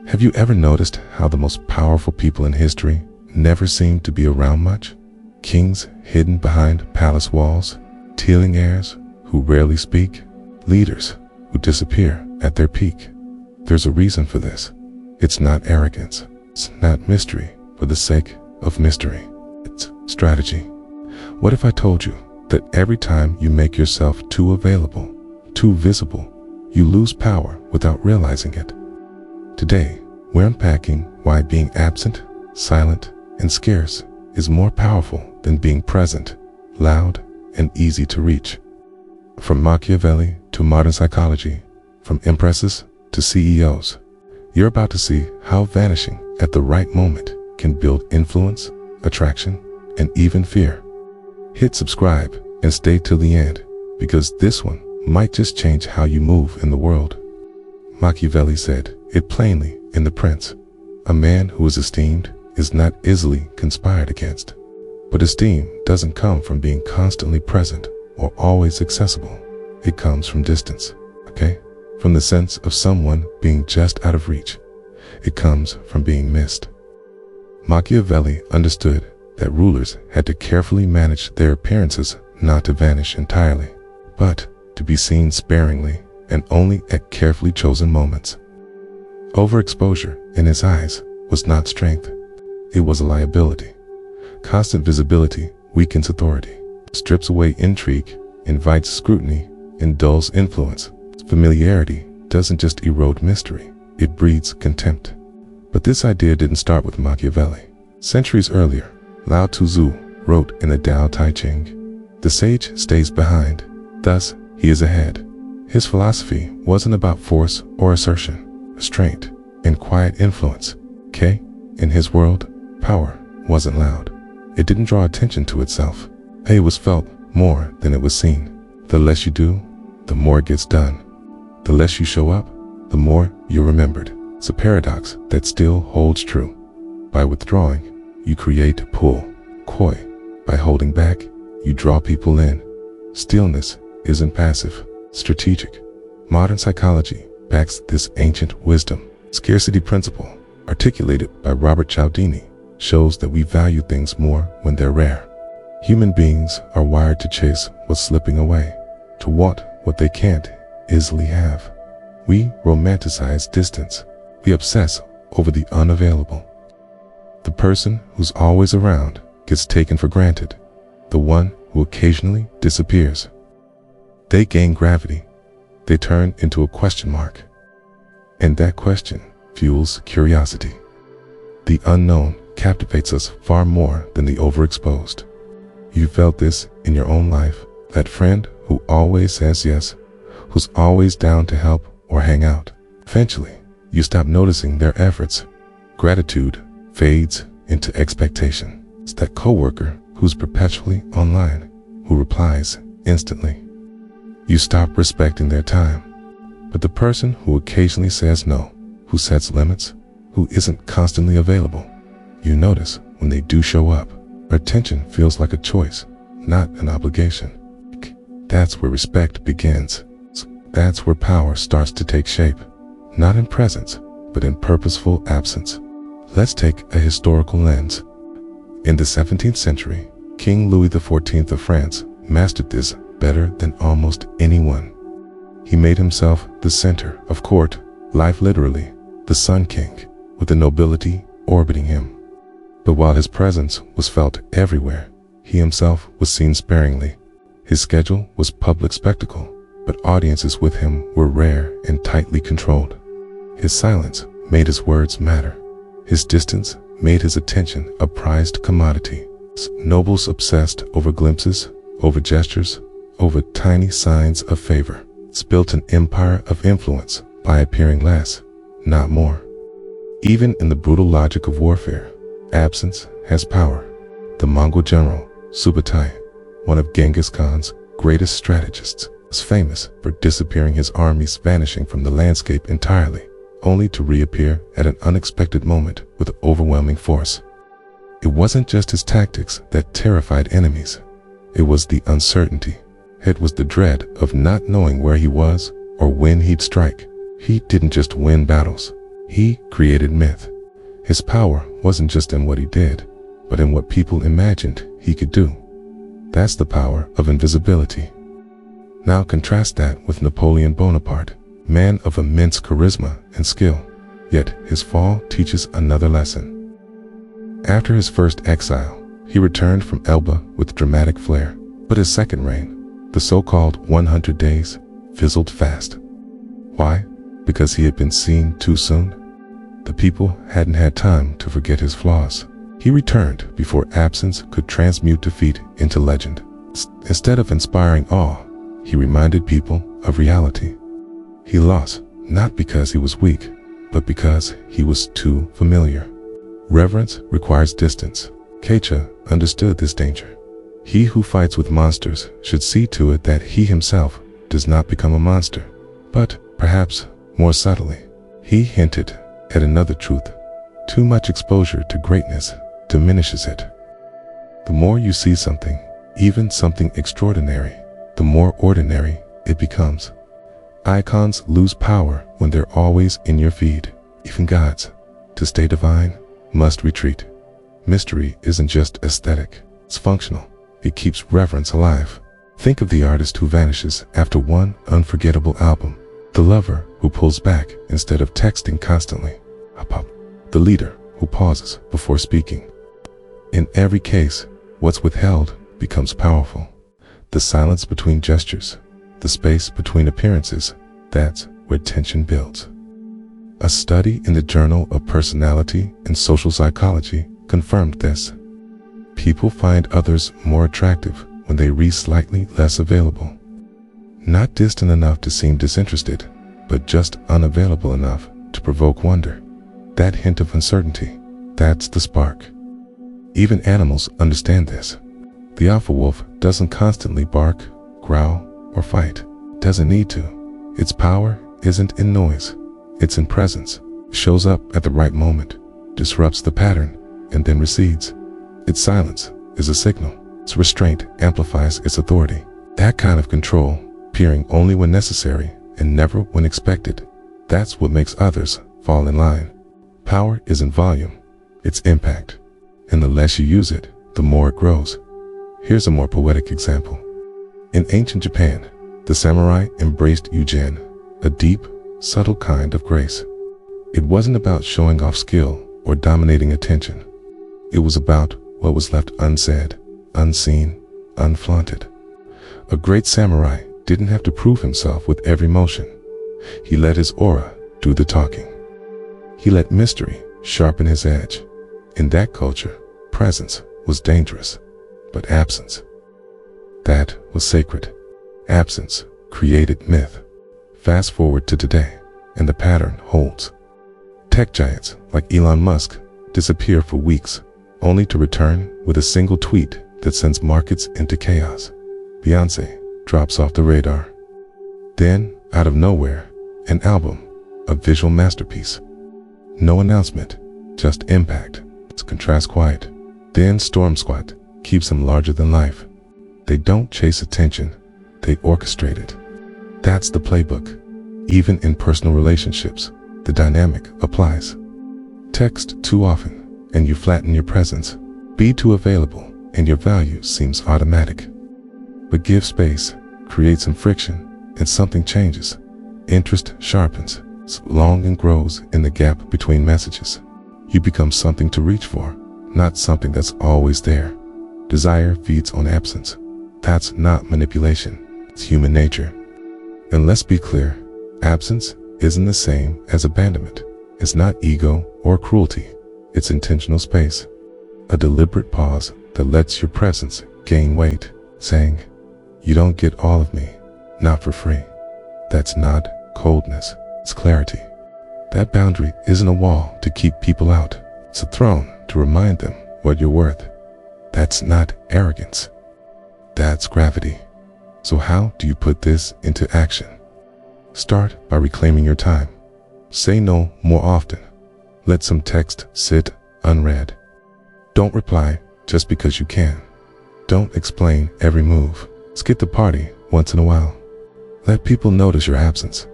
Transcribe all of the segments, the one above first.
Have you ever noticed how the most powerful people in history never seem to be around much? Kings hidden behind palace walls, teeming heirs who rarely speak, leaders who disappear at their peak. There's a reason for this. It's not arrogance. It's not mystery for the sake of mystery. It's strategy. What if I told you that every time you make yourself too available, too visible, you lose power without realizing it? Today, we're unpacking why being absent, silent, and scarce is more powerful than being present, loud, and easy to reach. From Machiavelli to modern psychology, from empresses to CEOs, you're about to see how vanishing at the right moment can build influence, attraction, and even fear. Hit subscribe and stay till the end, because this one might just change how you move in the world. Machiavelli said it plainly in The Prince: a man who is esteemed is not easily conspired against. But esteem doesn't come from being constantly present or always accessible. It comes from distance, okay? From the sense of someone being just out of reach. It comes from being missed. Machiavelli understood that rulers had to carefully manage their appearances, not to vanish entirely, but to be seen sparingly and only at carefully chosen moments. Overexposure in his eyes was not strength. It was a liability. Constant visibility weakens authority, strips away intrigue, invites scrutiny, and dulls influence. Familiarity doesn't just erode mystery, it breeds contempt. But this idea didn't start with Machiavelli. Centuries earlier, Lao Tzu wrote in the Tao Te Ching, "The sage stays behind, thus he is ahead." His philosophy wasn't about force or assertion, restraint, and quiet influence. In his world, power wasn't loud. It didn't draw attention to itself. It was felt more than it was seen. The less you do, the more it gets done. The less you show up, the more you're remembered. It's a paradox that still holds true. By withdrawing, you create a pull. Coy. By holding back, you draw people in. Stillness isn't passive, strategic. Modern psychology backs this ancient wisdom. Scarcity principle, articulated by Robert Cialdini, shows that we value things more when they're rare. Human beings are wired to chase what's slipping away, to want what they can't easily have. We romanticize distance. We obsess over the unavailable. The person who's always around gets taken for granted. The one who occasionally disappears. They gain gravity. They turn into a question mark. And that question fuels curiosity. The unknown captivates us far more than the overexposed. You felt this in your own life. That friend who always says yes, who's always down to help or hang out. Eventually, you stop noticing their efforts. Gratitude fades into expectation. It's that coworker who's perpetually online, who replies instantly. You stop respecting their time. But the person who occasionally says no, who sets limits, who isn't constantly available, you notice when they do show up. Attention feels like a choice, not an obligation. That's where respect begins. That's where power starts to take shape, not in presence, but in purposeful absence. Let's take a historical lens. In the 17th century, King Louis XIV of France mastered this better than almost anyone. He made himself the center of court life, literally, the Sun King, with the nobility orbiting him. But while his presence was felt everywhere, he himself was seen sparingly. His schedule was public spectacle, but audiences with him were rare and tightly controlled. His silence made his words matter. His distance made his attention a prized commodity. Nobles obsessed over glimpses, over gestures, over tiny signs of favor. It's built an empire of influence by appearing less, not more. Even in the brutal logic of warfare, absence has power. The Mongol general, Subutai, one of Genghis Khan's greatest strategists, was famous for disappearing, his armies vanishing from the landscape entirely, only to reappear at an unexpected moment with overwhelming force. It wasn't just his tactics that terrified enemies. It was the uncertainty. It was the dread of not knowing where he was or when he'd strike. He didn't just win battles. He created myth. His power wasn't just in what he did, but in what people imagined he could do. That's the power of invisibility. Now contrast that with Napoleon Bonaparte, man of immense charisma and skill, yet his fall teaches another lesson. After his first exile, he returned from Elba with dramatic flair, but his second reign, the so-called 100 days, fizzled fast. Why? Because he had been seen too soon? The people hadn't had time to forget his flaws. He returned before absence could transmute defeat into legend. Instead of inspiring awe, he reminded people of reality. He lost, not because he was weak, but because he was too familiar. Reverence requires distance. Kecha understood this danger. He who fights with monsters should see to it that he himself does not become a monster. But, perhaps more subtly, he hinted at another truth. Too much exposure to greatness diminishes it. The more you see something, even something extraordinary, the more ordinary it becomes. Icons lose power when they're always in your feed. Even gods, to stay divine, must retreat. Mystery isn't just aesthetic, it's functional. It keeps reverence alive. Think of the artist who vanishes after one unforgettable album, the lover who pulls back instead of texting constantly, the leader who pauses before speaking. In every case, what's withheld becomes powerful. The silence between gestures, the space between appearances, that's where tension builds. A study in the Journal of Personality and Social Psychology confirmed this. People find others more attractive when they read slightly less available. Not distant enough to seem disinterested, but just unavailable enough to provoke wonder. That hint of uncertainty, that's the spark. Even animals understand this. The alpha wolf doesn't constantly bark, growl, or fight. Doesn't need to. Its power isn't in noise. It's in presence. Shows up at the right moment, disrupts the pattern, and then recedes. Its silence is a signal. Its restraint amplifies its authority. That kind of control, appearing only when necessary and never when expected, that's what makes others fall in line. Power isn't volume, it's impact. And the less you use it, the more it grows. Here's a more poetic example. In ancient Japan, the samurai embraced Yugen, a deep, subtle kind of grace. It wasn't about showing off skill or dominating attention. It was about what was left unsaid, unseen, unflaunted. A great samurai didn't have to prove himself with every motion. He let his aura do the talking. He let mystery sharpen his edge. In that culture, presence was dangerous, but absence, that was sacred. Absence created myth. Fast forward to today, and the pattern holds. Tech giants like Elon Musk disappear for weeks, only to return with a single tweet that sends markets into chaos. Beyoncé drops off the radar. Then, out of nowhere, an album, a visual masterpiece. No announcement, just impact. Its contrast quiet. Then Storm Squad keeps him larger than life. They don't chase attention, they orchestrate it. That's the playbook. Even in personal relationships, the dynamic applies. Text too often, and you flatten your presence. Be too available, and your value seems automatic. But give space, create some friction, and something changes. Interest sharpens, longing grows in the gap between messages. You become something to reach for, not something that's always there. Desire feeds on absence. That's not manipulation, it's human nature. And let's be clear, absence isn't the same as abandonment. It's not ego or cruelty, it's intentional space. A deliberate pause that lets your presence gain weight, saying, "You don't get all of me, not for free." That's not coldness, it's clarity. That boundary isn't a wall to keep people out. It's a throne to remind them what you're worth. That's not arrogance. That's gravity. So how do you put this into action? Start by reclaiming your time. Say no more often. Let some text sit unread. Don't reply just because you can. Don't explain every move. Skip the party once in a while. Let people notice your absence.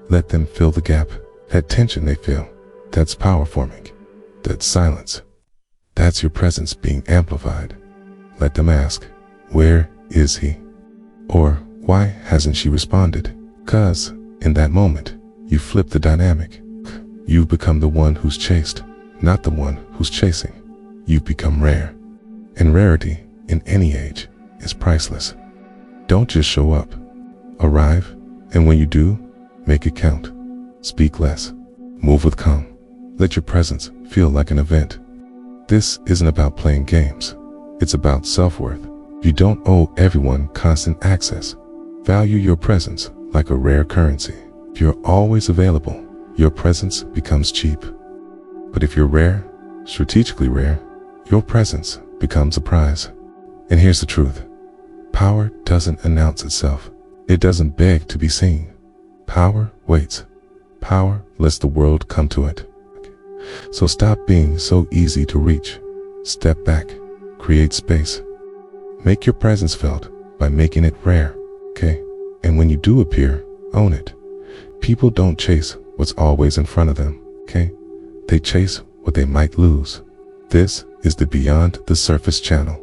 Let them fill the gap. That tension they feel, That's power forming. That's silence. That's your presence being amplified. Let them ask, where is he? Or why hasn't she responded? 'Cause in that moment, you flip the dynamic. You've become the one who's chased, not the one who's chasing. You've become rare. And rarity, in any age, is priceless. Don't just show up. Arrive, and when you do, make it count. Speak less. Move with calm. Let your presence feel like an event. This isn't about playing games. It's about self-worth. You don't owe everyone constant access. Value your presence like a rare currency. If you're always available, your presence becomes cheap. But if you're rare, strategically rare, your presence becomes a prize. And here's the truth. Power doesn't announce itself. It doesn't beg to be seen. Power waits. Power lets the world come to it. So stop being so easy to reach. Step back. Create space. Make your presence felt by making it rare, okay? And when you do appear, own it. People don't chase what's always in front of them, okay? They chase what they might lose. This is the Beyond the Surface channel.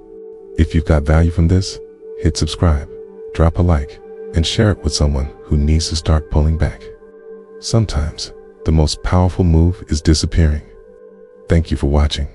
If you've got value from this, hit subscribe, drop a like, and share it with someone who needs to start pulling back. Sometimes, the most powerful move is disappearing. Thank you for watching.